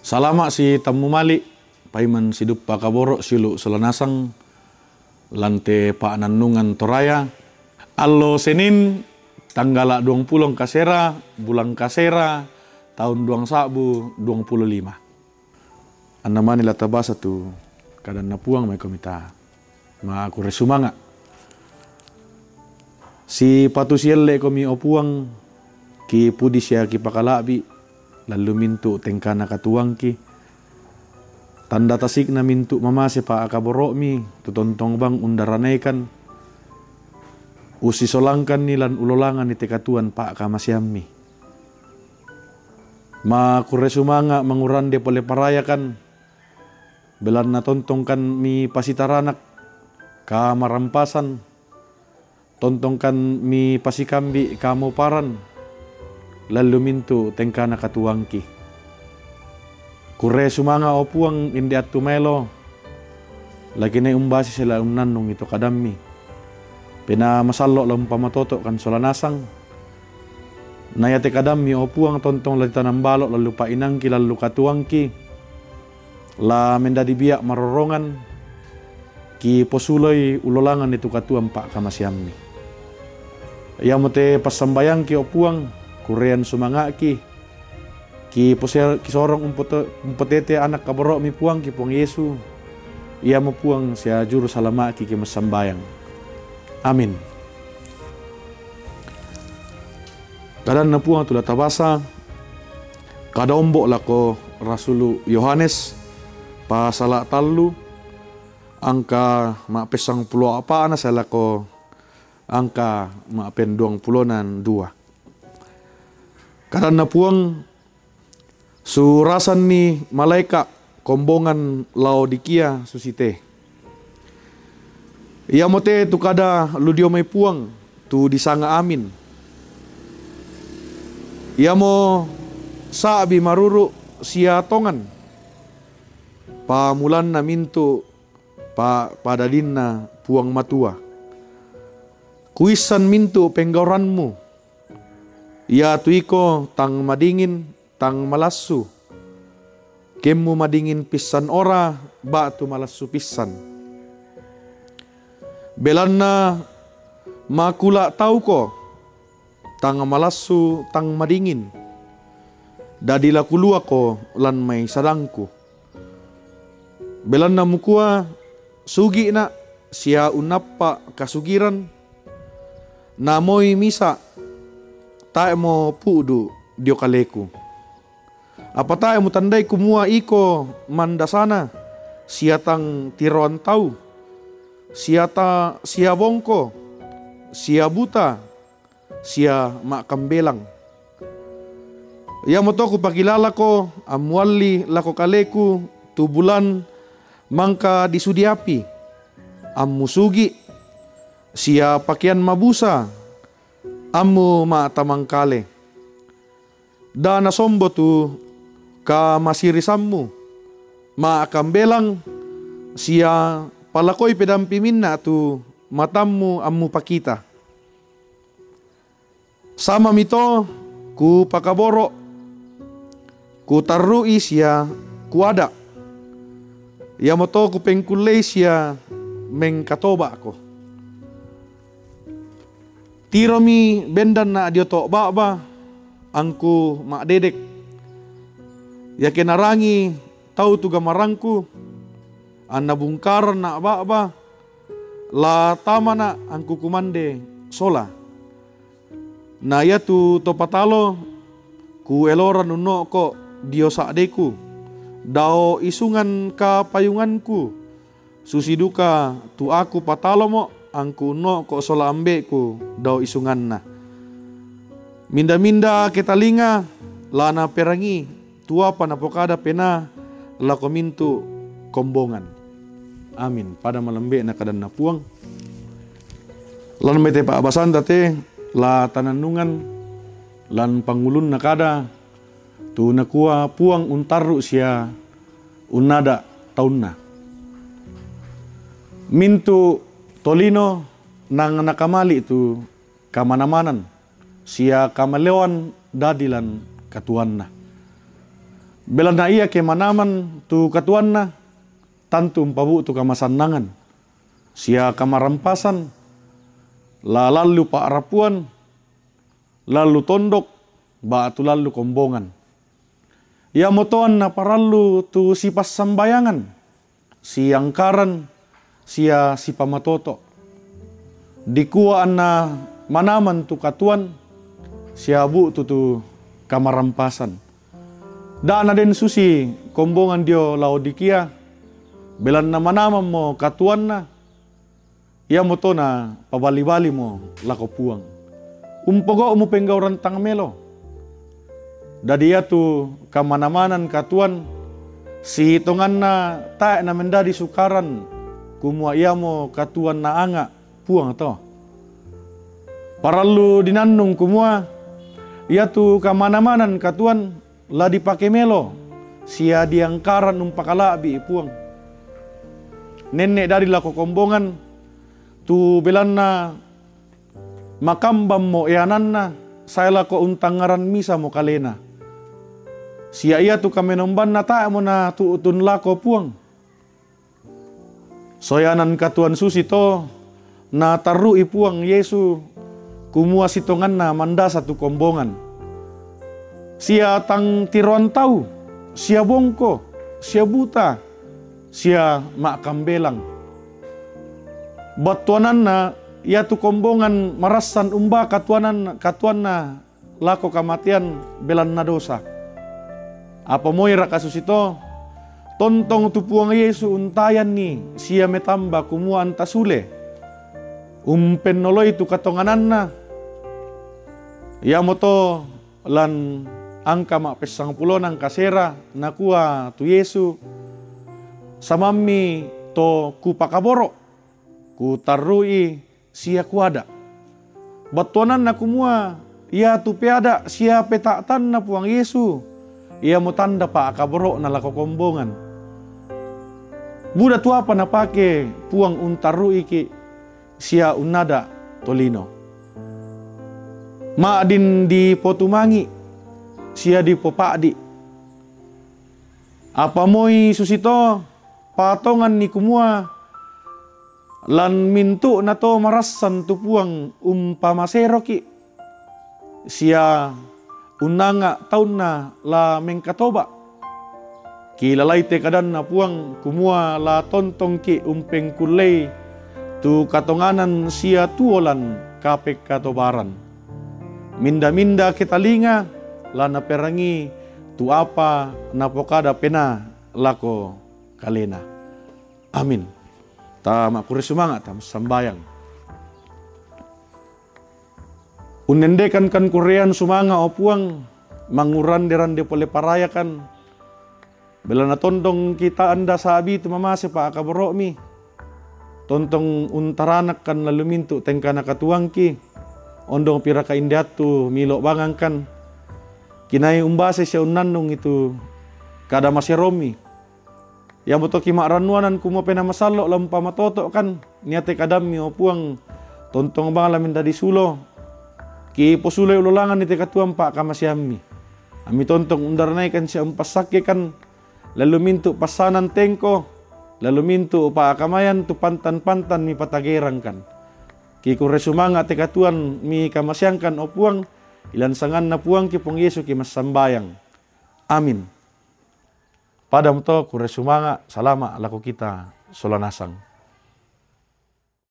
Salama si tamu mali, paiman sidup pakaboro silu selanasang, lante paananungan toraya. Allo Senin, tanggal 20 kasera, bulan kasera, tahun 2025. Anamani latabasa tu kadan napuang may komita. Maaku resumanga. Si patusielle komi opuang ki pudisya ki pakalabi lalu mintu tengkana katuangki tanda tasik na mintu mamase pa akaboro mi tutontong bang undaranaikan usi solangkan nilan ulolangan ni tekatuan pa kamasyammi ma kuresumanga mangurande pole parayakan belan na tontongkan mi pasitaranak ka marampasan tontongkan mi pasikambi kamu paran lalu mintu tengkana katuangki. Kure sumanga opuang indi atumelo. Lagi na umbasi sila umnanong ito kadami. Pina masalo lang pamatoto kan solanasang. Nayate kadami opuang tontong lalita ng balok lalu painangki lalu katuangki. La mendadibiak marorongan. Ki posuloy ulolangan itu katuang pak kamasyammi. Yamote pasambayang ki opuang. Kurean sumanga ki poser kisorong umpotete anak kaboro mi puang ki puang Yesu ia mo puang sia juru salama ki masambayang. Amin. Kadan na puang tula tabasa kada ombo lako Rasulu Yohanes pasala talu angka mapesang pulo apa ana sala ko angka mapen 22. Karena puang surasan ni malaika kombongan Laodikia susite. Ia mote tu kada ludio may puang tu disanga amin. Ia mo sabi maruru sia tongan. Pamulan na mintu padalin na puang matua. Kuisan mintu penggauranmu. Ya tuiko tang madingin tang malasu. Kemu madingin pisan ora ba tu malasu pisan. Belan na makula tau ko tang malasu tang madingin. Dadila kulua ko lan may sadangku. Belan na mukua sugi na siya unapa kasugiran. Namoy misa tae mo pudu dio kaleku. Apa tae mo tandai kumua iko mandasana siatang tiroan tau. Sia bongko, sia buta, sia makambelang. Ya mo to ko pakilala ko amwali lako kaleku tubulan mangka disudiapi. Amusugi sia pakaian mabusa. Amu matamangkale. Dana sombo tu ka masirisammu. Maakambelang siya palakoy pedampimin na tu matammu ammu pakita. Sama mito ku pakaboro ku tarrui siya kuada. Yamoto ku pengkulay siya mengkatoba ako. Tiro mi bendan na adioto ba angku mak dedek. Ya kenarangi tau tu gamarangku. Anna bungkar na ba la tama na angku kumande sola. Na ya tu topatalo ku eloran uno ko dio sadeku. Dao isungan ka payunganku. Susiduka tu aku patalo mo. Angku no ko sola ambeku daw isungan na. Minda-minda ketalinga lana perangi tua panapokada pena lako mintu kombongan. Amin. Pada malambe na kadan na puang. Lan mete pa abasan tate la tananungan lan pangulun na kada tu nakua puang untaru sia unada taun na. Mintu tolino nang nakamali itu kamana-manan. Sia kamalewan dadilan katuan na. Bela na iya ke manaman tu katuan na, tantu pabu tu kamasanangan. Sia kamarampasan, lalu paarapuan, lalu tondok, ba tu lalu kombongan. Ia motoan na paralu tu sipas sambayangan, si angkaran, sia si pamatoto. Dikuaan na manaman tu katuan, sia bu tu kamarampasan. Daan na den susi kombongan dio Laodikia, belan na manaman mo katuan na, ia moto na pabali-bali mo lako puang. Umpogo mo penggauran tang melo. Dadi tu kamana-manan katuan, si hitungan na tae na mendadi sukaran, kumua ia mo katuan na anga puang to. Paralu dinanung kumua, ia tu kamana-manan katuan, la dipake melo, sia diangkaran pakalabi puang. Nenek dari lako kombongan, tu belan na makambam mo ianan na, saya lako untangaran misa mo kalena. Sia ia tu kamenomban na tae mo na tuutun lako puang. Soyanan katuan susi to, na taru ipuang Yesu, kumua sitongan na manda satu kombongan. Sia tang tiruan tau, sia bongko, sia buta, sia mak kambelang. Batuanan na, ia tu kombongan marasan umba katuan na lako kamatian belan na dosa. Apa moira kasus itu, tontong tu puang Yesu untayan ni, sia metamba kumua antasule. Umpenoloy tu katonganan na, ia moto lan angka mak pesang pulo ng kasera nakuha tu Yesu samami to ku pakaboro ku tarui sia kuada batuanan na kumua ia tu peada sia petatan na puang Yesu ia mo tanda pa akaboro na lako kombongan buda tu apa na pake puang untarui ki sia unada tolino maadin di potumangi sia di popadi. Apa moi susito patongan ni kumua lan mintu na to marasan tu puang umpamasero ki sia unanga taun na la mengkatoba kilalay te kadan na puang kumua la tontong ki umpeng kulay tu katonganan sia tuolan kapek katobaran minda-minda kitalinga lana perangi tu apa napokada pena lako kalena. Amin. Ta makure sumangat tam sambayang. Unendekan kan Korean sumanga opuang manguran derande pole parayakan. Bela na tondong kita anda sabi tu mamase pa akaboro mi. Tontong untaranak kan lalumintu tengka nakatuangki. Ondong piraka indiatu milo bangangkan. Kinai umbase siya unanong itu kada maseromi. Yang betul kima ranuanan kumo pena masalo lampa matoto kan niate kadami opuang tontong bang lamin tadi sulo. Ki posule ulolangan nite katuang pak kamasiami. Ami tontong undarnay kan siya umpasake kan lalu mintu pasanan tengko lalu mintu pa kamayan tu pantan-pantan mi patagerang kan. Ki kuresumanga te katuan mi kamasyangkan opuang ilan sangan na puang ki pong Yesu ki masambayang. Amin. Padam to kure sumanga salama lako kita solanasang.